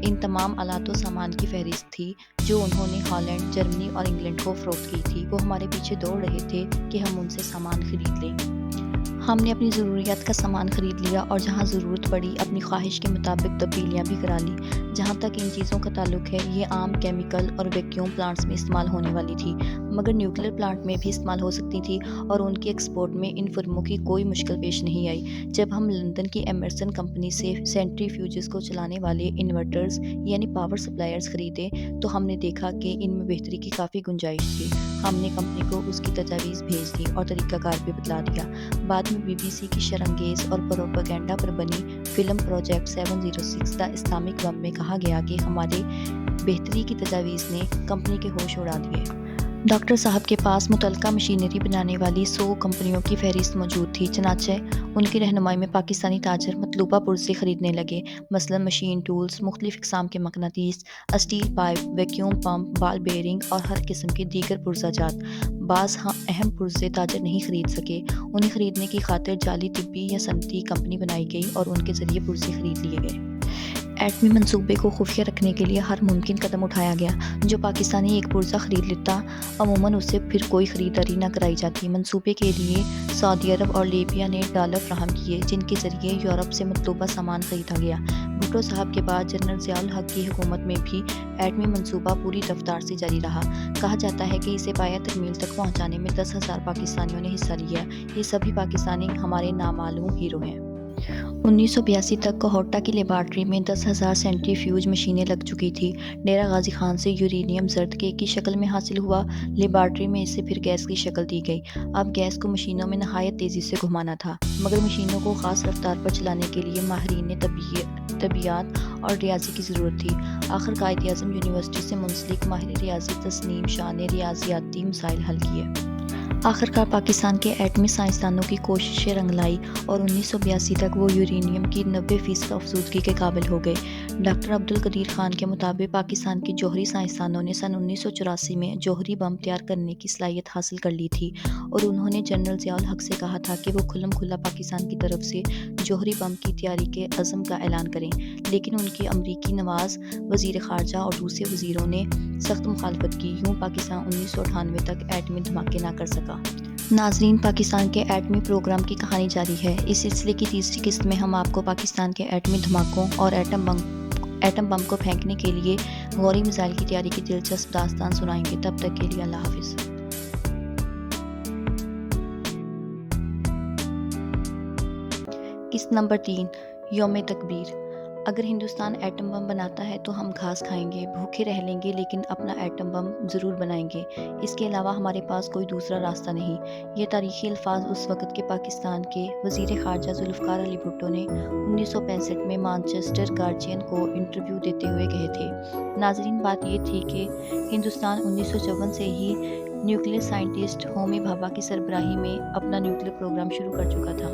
ان تمام آلات و سامان کی فہرست تھی جو انہوں نے ہالینڈ، جرمنی اور انگلینڈ کو فروخت کی تھی۔ وہ ہمارے پیچھے دوڑ رہے تھے کہ ہم ان سے سامان خرید لیں۔ ہم نے اپنی ضروریات کا سامان خرید لیا اور جہاں ضرورت پڑی اپنی خواہش کے مطابق تبدیلیاں بھی کرا لی۔ جہاں تک ان چیزوں کا تعلق ہے یہ عام کیمیکل اور ویکیوم پلانٹس میں استعمال ہونے والی تھی مگر نیوکلیر پلانٹ میں بھی استعمال ہو سکتی تھی اور ان کی ایکسپورٹ میں ان فرموں کی کوئی مشکل پیش نہیں آئی۔ جب ہم لندن کی ایمرسن کمپنی سے سینٹریفیوجز کو چلانے والے انورٹرز یعنی پاور سپلائرز خریدے تو ہم نے دیکھا کہ ان میں بہتری کی کافی گنجائش تھی۔ ہم نے کمپنی کو اس کی تجاویز بھیج دی اور طریقہ کار بھی بتلا دیا۔ بعد میں BBC کی شرانگیز اور پروپیگنڈا پر بنی فلم پروجیکٹ 706 دا اسلامک بم میں کہا گیا کہ ہمارے بہتری کی تجاویز نے کمپنی کے ہوش اڑا دیے۔ ڈاکٹر صاحب کے پاس متعلقہ مشینری بنانے والی 100 کمپنیوں کی فہرست موجود تھی، چنانچہ ان کی رہنمائی میں پاکستانی تاجر مطلوبہ پرزے خریدنے لگے، مثلاً مشین ٹولز، مختلف اقسام کے مقناطیس، اسٹیل پائپ، ویکیوم پمپ، بال بیئرنگ اور ہر قسم کے دیگر پرزہ جات۔ بعض اہم پرزے تاجر نہیں خرید سکے، انہیں خریدنے کی خاطر جعلی طبی یا صنعتی کمپنی بنائی گئی اور ان کے ذریعے پرزے خرید لیے گئے۔ ایٹمی منصوبے کو خفیہ رکھنے کے لیے ہر ممکن قدم اٹھایا گیا۔ جو پاکستانی ایک پرزہ خرید لیتا عموماً اسے پھر کوئی خریداری نہ کرائی جاتی۔ منصوبے کے لیے سعودی عرب اور لیبیا نے ڈالر فراہم کیے جن کے ذریعے یورپ سے مطلوبہ سامان خریدا گیا۔ بھٹو صاحب کے بعد جنرل ضیاء الحق کی حکومت میں بھی ایٹمی منصوبہ پوری رفتار سے جاری رہا۔ کہا جاتا ہے کہ اسے پایہ تکمیل تک پہنچانے میں 10,000 پاکستانیوں نے حصہ لیا۔ یہ سبھی پاکستانی ہمارے نامعلوم ہیرو ہیں۔ 1982 تک کوہوٹا کی لیبارٹری میں 10,000 سینٹریفیوج مشینیں لگ چکی تھی۔ ڈیرہ غازی خان سے یورینیم زرد کیک کی شکل میں حاصل ہوا، لیبارٹری میں اسے پھر گیس کی شکل دی گئی۔ اب گیس کو مشینوں میں نہایت تیزی سے گھمانا تھا مگر مشینوں کو خاص رفتار پر چلانے کے لیے ماہرین طبیعیات اور ریاضی کی ضرورت تھی۔ آخر قائد اعظم یونیورسٹی سے منسلک ماہر ریاضی تسنیم شاہ نے ریاضیاتی مسائل حل کیے۔ آخرکار پاکستان کے ایٹمی سائنسدانوں کی کوششیں رنگ لائی اور 1982 تک وہ یورینیم کی 90% افزودگی کے قابل ہو گئے۔ ڈاکٹر عبدالقدیر خان کے مطابق پاکستان کے جوہری سائنسدانوں نے سن 1984 میں جوہری بم تیار کرنے کی صلاحیت حاصل کر لی تھی اور انہوں نے جنرل ضیاء الحق سے کہا تھا کہ وہ کھلم کھلا پاکستان کی طرف سے جوہری بم کی تیاری کے عزم کا اعلان کریں، لیکن ان کی امریکی نواز وزیر خارجہ اور دوسرے وزیروں نے سخت مخالفت کی۔ یوں پاکستان 1998 تک ایٹمی دھماکے نہ کر سکا۔ ناظرین، پاکستان کے ایٹمی پروگرام کی کہانی جاری ہے۔ اس سلسلے کی تیسری قسط میں ہم آپ کو پاکستان کے ایٹمی دھماکوں اور ایٹم بم کو پھینکنے کے لیے غوری میزائل کی تیاری کی دلچسپ داستان سنائیں گے۔ تب تک کے لیے اللہ حافظ۔ قسط نمبر 3، یوم تکبیر۔ اگر ہندوستان ایٹم بم بناتا ہے تو ہم گھاس کھائیں گے، بھوکے رہ لیں گے، لیکن اپنا ایٹم بم ضرور بنائیں گے۔ اس کے علاوہ ہمارے پاس کوئی دوسرا راستہ نہیں۔ یہ تاریخی الفاظ اس وقت کے پاکستان کے وزیر خارجہ ذوالفقار علی بھٹو نے 1965 میں مانچسٹر گارجین کو انٹرویو دیتے ہوئے کہے تھے۔ ناظرین، بات یہ تھی کہ ہندوستان 1954 سے ہی نیوکلیئر سائنٹسٹ ہومی بھابھا کی سربراہی میں اپنا نیوکلیئر پروگرام شروع کر چکا تھا۔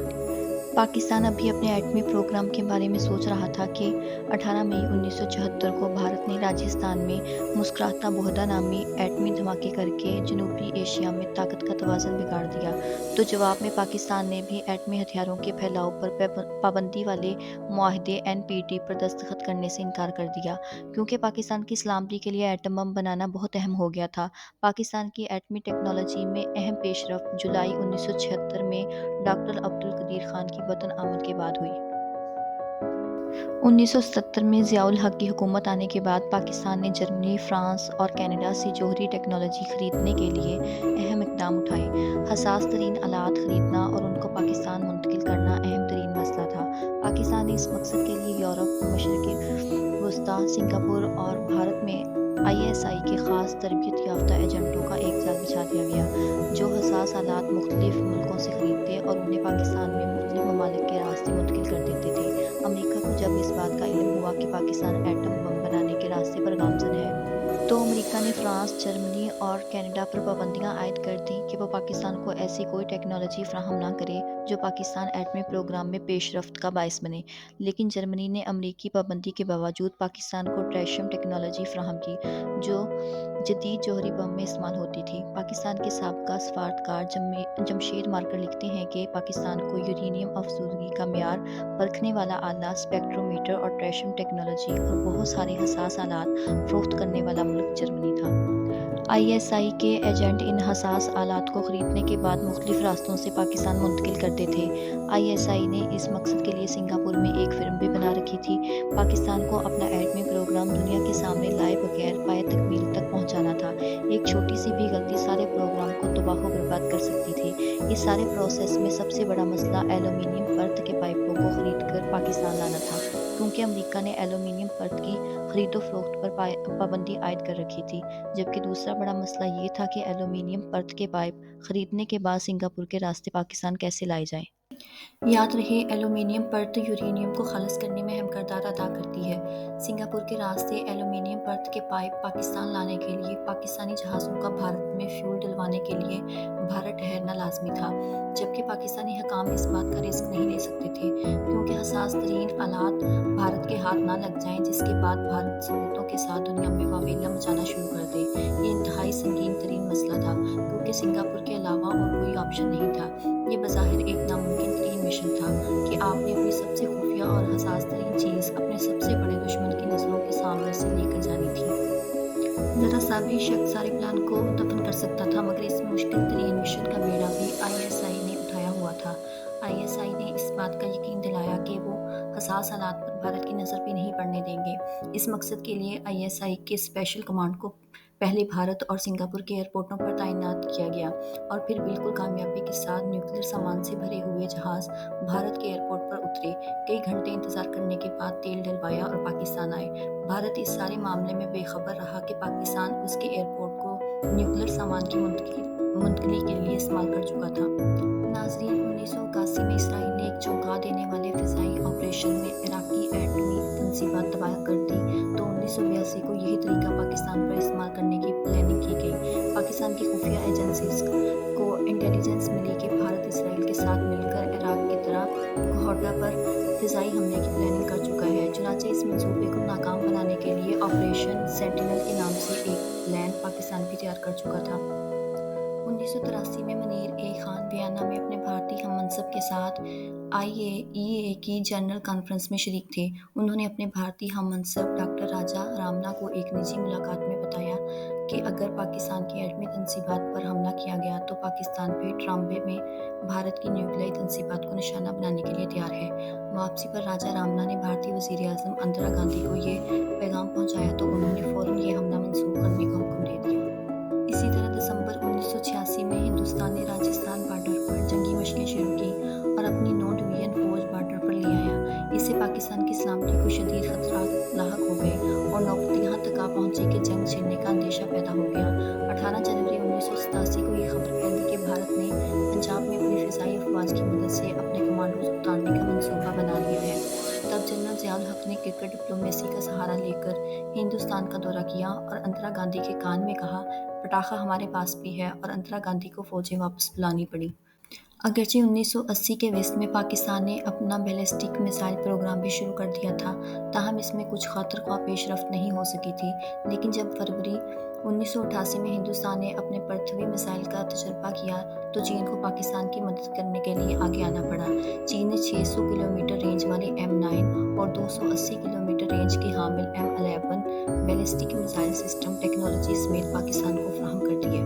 پاکستان اب بھی اپنے ایٹمی پروگرام کے بارے میں سوچ رہا تھا کہ 18 مئی 1974 کو بھارت نے راجستھان میں مسکراتا بوہدا نامی ایٹمی دھماکے کر کے جنوبی ایشیا میں طاقت کا توازن بگاڑ دیا، تو جواب میں پاکستان نے بھی ایٹمی ہتھیاروں کے پھیلاؤ پر پابندی والے معاہدے NPT پر دستخط کرنے سے انکار کر دیا۔ کیونکہ پاکستان کی سلامتی کے لیے ایٹم بم بنانا بہت اہم ہو گیا تھا، پاکستان کی ایٹمی ٹیکنالوجی میں اہم پیش رفت جولائی 1976 میں ڈاکٹر عبدالقدیر خان کی وطن آمد کے بعد ہوئی۔ 1977 میں ضیاء الحق کی حکومت آنے کے بعد پاکستان نے جرمنی، فرانس اور کینیڈا سے جوہری ٹیکنالوجی خریدنے کے لیے اہم اقدام اٹھائے۔ حساس ترین آلات خریدنا اور ان کو پاکستان منتقل کرنا اہم ترین مسئلہ تھا۔ پاکستان نے اس مقصد کے لیے یورپ، مشرق وسطیٰ، سنگاپور اور بھارت میں ISI کے خاص تربیت یافتہ ایجنٹوں کا ایک جال بچھا دیا گیا، جو حساس آلات مختلف ملکوں سے خریدتے اور انہیں پاکستان میں مختلف ممالک کے راستے منتقل کر دیتے تھے۔ امریکہ کو جب اس بات کا علم ہوا کہ پاکستان ایٹم بم بنانے کے راستے پر گامزن ہے، تو امریکہ نے فرانس، جرمنی اور کینیڈا پر پابندیاں عائد کر دیں کہ وہ پاکستان کو ایسی کوئی ٹیکنالوجی فراہم نہ کرے جو پاکستان ایٹمی پروگرام میں پیش رفت کا باعث بنے۔ لیکن جرمنی نے امریکی پابندی کے باوجود پاکستان کو ٹریشیم ٹیکنالوجی فراہم کی، جو جدید جوہری بم میں استعمال ہوتی تھی۔ پاکستان کے سابقہ سفارتکار جمشید مارکر لکھتے ہیں کہ پاکستان کو یورینیم افزودگی کا معیار پرکھنے والا آلہ، اسپیکٹرومیٹر اور ٹریشیم ٹیکنالوجی اور بہت سارے حساس آلات فروخت کرنے والا ملک جرمنی تھا۔ ISI کے ایجنٹ ان حساس آلات کو خریدنے کے بعد مختلف راستوں سے پاکستان منتقل کرتے تھے۔ ISI نے اس مقصد کے لیے سنگاپور میں ایک فرم بھی بنا رکھی تھی۔ پاکستان کو اپنا ایٹمی پروگرام دنیا کے سامنے لائے بغیر پائے تکمیل تک پہنچانا تھا۔ ایک چھوٹی سی بھی غلطی سارے پروگرام کو تباہ و برباد کر سکتی تھی۔ اس سارے پروسیس میں سب سے بڑا مسئلہ ایلومینیم پرت کے پائپوں کو خرید کر پاکستان لانا تھا، کیونکہ امریکہ نے ایلومینیم پرت کی خرید و فروخت پر پابندی عائد کر رکھی تھی، جبکہ دوسرا بڑا مسئلہ یہ تھا کہ ایلومینیم پرت کے پائپ خریدنے کے بعد سنگاپور کے راستے پاکستان کیسے لائے جائیں۔ یاد رہے، ایلومینیم پرت یورینیم کو خالص کرنے میں اہم کردار ادا کرتی ہے۔ سنگاپور کے راستے ایلومینیم پرت کے پائپ پاکستان لانے کے لیے پاکستانی جہازوں کا بھارت میں فیول ڈلوانے کے لیے بھارت ٹھہرنا لازمی تھا، جبکہ پاکستانی حکام اس بات کا رسک نہیں لے سکتے تھے، کیونکہ حساس ترین آلات بھارت کے ہاتھ نہ لگ جائیں، جس کے بعد بھارت ثبوتوں کے ساتھ دنیا میں واویلا مچانا شروع کر دے۔ یہ انتہائی سنگین ترین مسئلہ تھا، کیونکہ سنگاپور کے علاوہ اور کوئی آپشن نہیں تھا۔ یہ بظاہر ایک ناممکن ترین مشن تھا کہ آپ نے اپنی سب سے خفیہ اور حساس ترین چیز اپنے سب سے بڑے دشمن کی نظروں کے سامنے سے لے کر جانی تھی۔ ذرا سا بھی شک سارے پلان کو دفن کر سکتا تھا، مگر اس مشکل ترین مشن کا بیڑا بھی ISI نے اٹھایا ہوا تھا۔ ISI نے اس بات کا یقین دلایا کہ وہ حساس آلات پر بھارت کی نظر بھی نہیں پڑنے دیں گے۔ اس مقصد کے لیے ISI کے اسپیشل کمانڈ کو پہلے بھارت اور سنگاپور کے ایئرپورٹوں پر تعینات کیا گیا، اور پھر بالکل کامیابی کے ساتھ نیوکلیئر سامان سے بھرے ہوئے جہاز بھارت کے ایئرپورٹ پر اترے، کئی گھنٹے انتظار کرنے کے بعد تیل ڈلوایا اور پاکستان آئے۔ بھارت اس سارے معاملے میں بے خبر رہا کہ پاکستان اس کے ایئرپورٹ کو نیوکلیئر سامان کی منتقلی کے لیے استعمال کر چکا تھا۔ ناظرین، 1981 میں اسرائیل نے ایک چونکا دینے والے فضائی آپریشن میں عراقی ایٹمی تنصیبات تباہ کر دی، تو 1982 کو یہی طریقہ پاکستان پر استعمال کرنے کی پلاننگ کی گئی۔ پاکستان کی خفیہ ایجنسیز کو انٹیلیجنس ملی کہ بھارت اسرائیل کے ساتھ مل کر عراق کی طرح گھوٹا پر فضائی حملے کی پلاننگ کر چکا ہے۔ چنانچہ اس منصوبے کو ناکام بنانے کے لیے آپریشن سینٹینل کے نام سے ایک پلان پاکستان بھی تیار کر چکا تھا۔ 1983 میں منیر اے خان ویانا میں اپنے بھارتی ہم منصب کے ساتھ IAEA کی جنرل کانفرنس میں شریک تھے۔ انہوں نے اپنے بھارتی ہم منصب ڈاکٹر راجا رامنا کو ایک نجی ملاقات میں بتایا کہ اگر پاکستان کی ایٹمی تنصیبات پر حملہ کیا گیا تو پاکستان بھی ٹرامبے میں بھارت کی نیوکلیائی تنصیبات کو نشانہ بنانے کے لیے تیار ہے۔ واپسی پر راجا رامنا نے بھارتی وزیر اعظم اندرا گاندھی کو یہ پیغام پہنچایا تو انہوں نے فوراً یہ حملہ منسوخ کرنے کا حکم دے دیا۔ اسی طرح دسمبر 1986 میں ہندوستان نے راجستھان بارڈر پر جنگی مشقیں شروع کی اور اپنی 9 ڈویژن فوج بارڈر پر لے آیا۔ اس سے پاکستان کی سلامتی کو شدید خطرات لاحق ہو گئے اور نوبت یہاں تک آ پہنچی کہ جنگ چھڑنے کا اندیشہ پیدا ہو گیا۔ 18 جنوری 1987 کو یہ خبر پھیلی کہ بھارت نے پنجاب میں اپنی فضائی افواج کی مدد سے اپنے کمانڈوز اتارنے کا منصوبہ بنا لیا ہے۔ تب جنرل ضیاء الحق نے کرکٹ ڈپلومیسی کا سہارا لے کر ہندوستان کا دورہ کیا اور اندرا گاندھی کے کان میں کہا، پٹاخہ ہمارے پاس بھی ہے، اور اندرا گاندھی کو فوجیں واپس بلانی پڑی۔ اگرچہ 1980 کے وسط میں پاکستان نے اپنا بیلسٹک میزائل پروگرام بھی شروع کر دیا تھا، تاہم اس میں کچھ خاطر خواہ پیش رفت نہیں ہو سکی تھی۔ لیکن جب فروری 1988 میں ہندوستان نے اپنے پرتھوی میزائل کا تجربہ کیا تو چین کو پاکستان کی مدد کرنے کے لیے آگے آنا پڑا۔ چین نے 600 کلومیٹر رینج والے M9 اور 280 کلومیٹر رینج کے حامل M11 ballistic missile system technology سمیت پاکستان کو فراہم کر دیے۔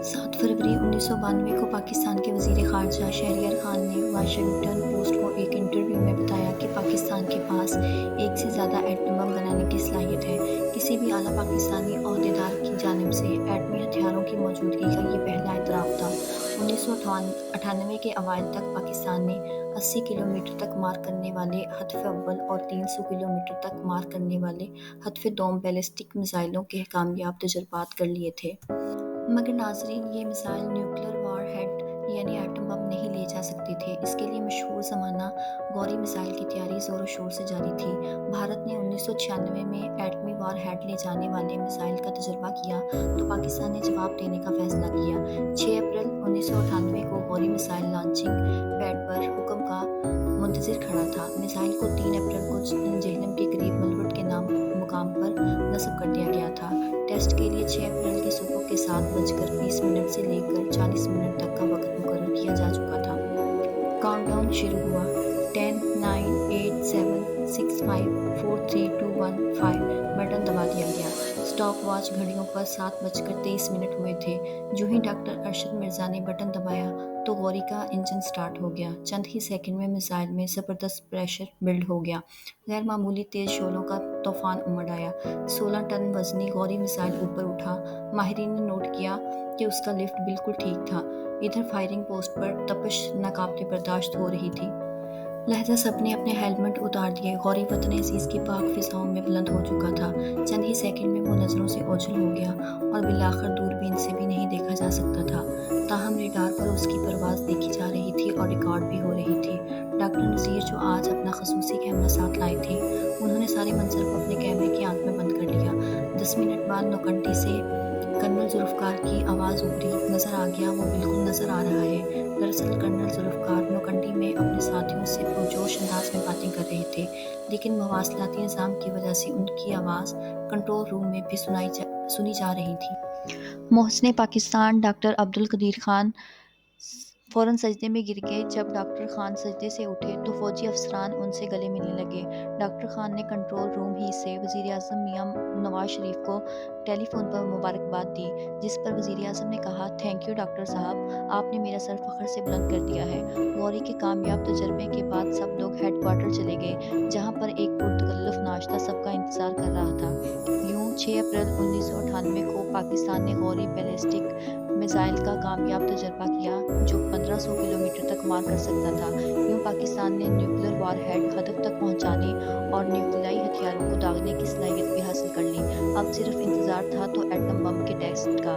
7 فروری 1992 کو پاکستان کے وزیر خارجہ شہریار خان نے واشنگٹن پوسٹ کو ایک انٹرویو میں بتایا کہ پاکستان کے پاس ایک سے زیادہ ایٹم بم بنانے کی صلاحیت ہے۔ کسی بھی اعلیٰ پاکستانی عہدیدار کی جانب سے ایٹمی ہتھیاروں کی موجودگی کا یہ پہلا اعتراف تھا۔ 1998 کے اوائل تک پاکستان نے 80 کلومیٹر تک مار کرنے والے ہدف اول اور 300 کلومیٹر تک مار کرنے والے ہدف دوم بیلسٹک میزائلوں کے کامیاب تجربات کر لیے تھے۔ مگر ناظرین، یہ میزائل نیوکلیر وار ہیڈ یعنی ایٹم بم نہیں لے جا سکتے تھے۔ اس کے لیے مشہور زمانہ گوری میزائل کی تیاری زور و شور سے جاری تھی۔ بھارت نے 1996 میں ایٹمی وار ہیڈ لے جانے والے میزائل کا تجربہ کیا تو پاکستان نے جواب دینے کا فیصلہ کیا۔ 6 اپریل 1998 کو گوری میزائل لانچنگ پیڈ پر حکم کا منتظر کھڑا تھا۔ میزائل کو 3 اپریل کو جہلم کے قریب ملوٹ کے مقام پر نصب کر دیا گیا تھا۔ ٹیسٹ کے لیے 6 اپریل کی صبح کے 7:20 سے لے کر 40 منٹ تک کا وقت مقرر کیا جا چکا تھا۔ کاؤنٹ ڈاؤن شروع ہوا۔ 10 9 8 7 6 5 4 3 2 1 5 بٹن دبا دیا گیا۔ اسٹاپ واچ گھڑیوں پر 7:23 ہوئے تھے۔ جو ہی ڈاکٹر ارشد مرزا نے بٹن دبایا تو غوری کا انجن سٹارٹ ہو گیا۔ چند ہی سیکنڈ میں میزائل میں زبردست پریشر بلڈ ہو گیا۔ غیر معمولی تیز شعلوں کا طوفان امڑ آیا۔ 16 ٹن وزنی غوری میزائل اوپر اٹھا۔ ماہرین نے نوٹ کیا کہ اس کا لفٹ بالکل ٹھیک تھا۔ ادھر فائرنگ پوسٹ پر تپش ناقابل برداشت ہو رہی تھی۔ لہذا سب نے اپنے ہیلمٹ اتار دیے۔ غوری وطن عزیز کی پاک فضاؤں میں بلند ہو چکا تھا۔ چند ہی سیکنڈ میں وہ نظروں سے اوجھل ہو گیا اور بالآخر دوربین سے بھی نہیں دیکھا جا سکتا تھا، تاہم ریڈار پر اس کی پرواز دیکھی جا رہی تھی اور ریکارڈ بھی ہو رہی تھی۔ ڈاکٹر نذیر جو آج اپنا خصوصی کیمرہ ساتھ لائے تھے، انہوں نے سارے منظر کو اپنے کیمرے کی آنکھ میں بند کر لیا۔ 10 منٹ بعد نوکنڈی سے کرنل ذوالفقار کی آواز ابھری۔ نظر آ گیا، وہ بالکل نظر آ رہا ہے۔ دراصل کرنل ذوالفقار نوکنڈی میں اپنے ساتھیوں سے پرجوش انداز میں باتیں کر رہے تھے، لیکن مواصلاتی نظام کی وجہ سے ان کی آواز کنٹرول روم میں بھی سنی جا رہی تھی۔ محسن پاکستان ڈاکٹر عبدالقدیر خان فوراً سجدے میں گر گئے۔ جب ڈاکٹر خان سجدے سے اٹھے تو فوجی افسران ان سے گلے ملنے لگے۔ ڈاکٹر خان نے کنٹرول روم ہی سے وزیر اعظم میاں نواز شریف کو ٹیلی فون پر مبارکباد دی، جس پر وزیر اعظم نے کہا، تھینک یو ڈاکٹر صاحب، آپ نے میرا سر فخر سے بلند کر دیا ہے۔ غوری کے کامیاب تجربے کے بعد سب لوگ ہیڈ کوارٹر چلے گئے، جہاں پر ایک پرتکلف ناشتہ سب کا انتظار کر رہا تھا۔ یوں 6 اپریل 1998 کو پاکستان نے غوری بیلسٹک میزائل کا کامیاب تجربہ کیا جو 1500 کلومیٹر تک مار کر سکتا تھا۔ یوں پاکستان نے نیوکلیر وار ہیڈ ہدف تک پہنچانے اور نیوکلیائی ہتھیاروں کو داغنے کی صلاحیت بھی حاصل کر لی۔ اب صرف انتظار تھا تو ایٹم بم کے ٹیسٹ کا،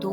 2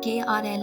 KRL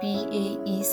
PAEC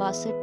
62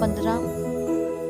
15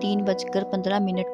3:15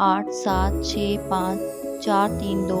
8, 7, 6, 5, 4, 3, 2,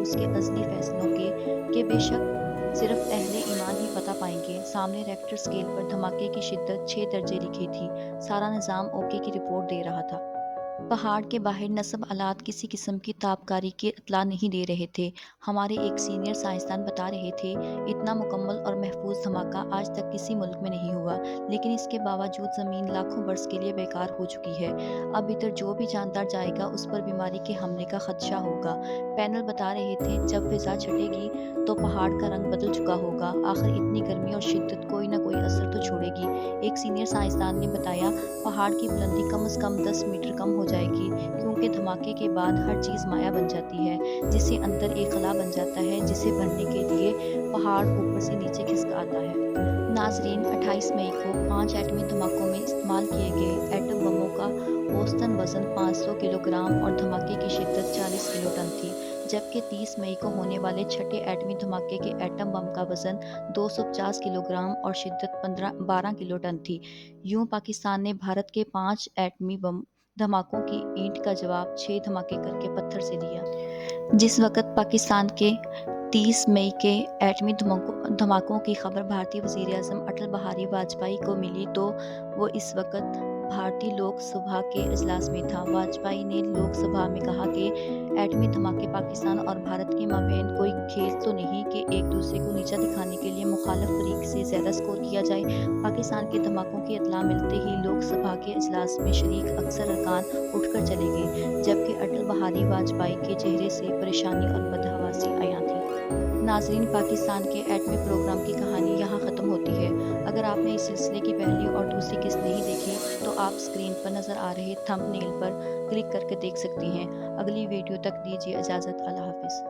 روس کے ازلی فیصلوں کہ بے شک صرف اہل ایمان ہی فتح پائیں گے۔ سامنے ریکٹر اسکیل پر دھماکے کی شدت 6 درجے لکھی تھی۔ سارا نظام اوکے کی رپورٹ دے رہا تھا۔ پہاڑ کے باہر نصب آلات کسی قسم کی تابکاری کی اطلاع نہیں دے رہے تھے۔ ہمارے ایک سینئر سائنسدان بتا رہے تھے، اتنا مکمل اور محفوظ دھماکہ آج تک کسی ملک میں نہیں ہوا، لیکن اس کے باوجود زمین لاکھوں برس کے لیے بیکار ہو چکی ہے۔ اب ادھر جو بھی جاندار جائے گا اس پر بیماری کے حملے کا خدشہ ہوگا۔ پینل بتا رہے تھے، جب فضا چھٹے گی تو پہاڑ کا رنگ بدل چکا ہوگا۔ آخر اتنی گرمی اور شدت کوئی نہ کوئی اثر تو چھوڑے گی۔ ایک سینئر سائنسدان نے بتایا، پہاڑ کی بلندی کم از کم 10 میٹر کم ہو جائے گی، کیونکہ دھماکے کے بعد ہر چیز مائع بن جاتی ہے، جس سے اندر ایک خلا بن جاتا ہے جسے بھرنے کے لیے پہاڑ اوپر سے نیچے کھسک آتا ہے۔ ناظرین، 28 مئی کو 5 ایٹمی دھماکوں میں استعمال کیے گئے ایٹم بموں کا اوسطاً وزن 500 کلو گرام اور دھماکے کی شدت 40 کلو ٹن تھی، جبکہ 30 مئی کو ہونے والے چھٹے ایٹمی دھماکے کے ایٹم بم کا وزن 250 کلو گرام اور شدت 12 کلو ٹن تھی۔ یوں پاکستان نے بھارت کے 5 ایٹمی بم دھماکوں کی اینٹ کا جواب 6 دھماکے کر کے پتھر سے دیا۔ جس وقت پاکستان کے 30 مئی کے ایٹمی دھماکوں کی خبر بھارتی وزیر اعظم اٹل بہاری واجپئی کو ملی تو وہ اس وقت بھارتی لوک سبھا کے اجلاس میں تھا۔ واجپئی نے لوک سبھا میں کہا کہ ایٹمی دھماکے پاکستان اور بھارت کے مابین کوئی کھیل تو نہیں کہ ایک دوسرے کو نیچا دکھانے کے لیے مخالف فریق سے زیادہ سکور کیا جائے۔ پاکستان کے دھماکوں کی اطلاع ملتے ہی لوک سبھا کے اجلاس میں شریک اکثر ارکان اٹھ کر چلے گئے، جبکہ اٹل بہاری واجپئی کے چہرے سے پریشانی اور بدحواسی عیاں تھی۔ ناظرین، پاکستان کے ایٹمی پروگرام کی کہانی یہاں ختم ہوتی ہے۔ اگر آپ نے اس سلسلے کی پہلی اور دوسری قسط نہیں دیکھی تو آپ اسکرین پر نظر آ رہے تھمب نیل پر کلک کر کے دیکھ سکتی ہیں۔ اگلی ویڈیو تک دیجیے اجازت۔ اللہ حافظ۔